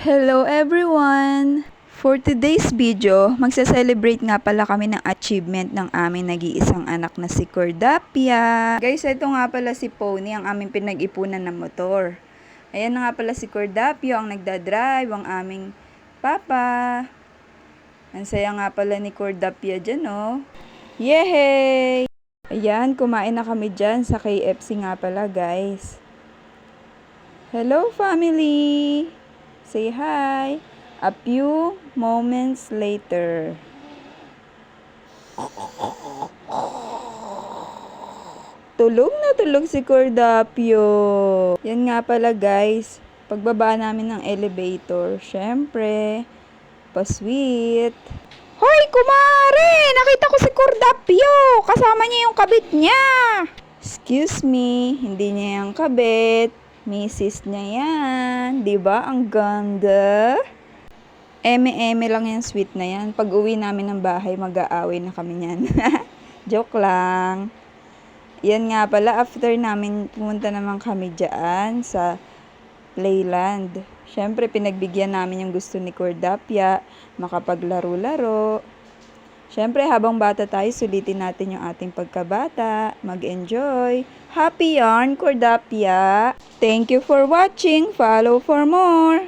Hello everyone! For today's video, magsa-celebrate nga pala kami ng achievement ng aming nag-iisang anak na si Cordapia. Guys, ito nga pala si Pony, ang aming pinag-ipunan ng motor. Ayan na nga pala si Cordapia, ang nagdadrive, ang aming papa. Ang saya nga pala ni Cordapia dyan, oh. Yehey! Ayan, kumain na kami dyan sa KFC nga pala, guys. Hello family! Say hi. A few moments later. Tulog na tulog si Cordapio. Yan nga pala guys. Pagbaba namin ng elevator, syempre, pa-sweet. Hoy, kumare! Nakita ko si Cordapio. Kasama niya yung kabit niya. Excuse me, hindi niya yung kabit. Misis niya yan. Diba? Ang ganda. Eme-eme lang yung sweet na yan. Pag uwi namin ng bahay, mag-aaway na kami niyan. Joke lang. Yan nga pala, after namin pumunta naman kami dyan sa Playland. Siyempre, pinagbigyan namin yung gusto ni Cordapia, makapaglaro-laro. Siyempre, habang bata tayo, sulitin natin yung ating pagkabata. Mag-enjoy. Happy yarn, Cordapia! Thank you for watching. Follow for more.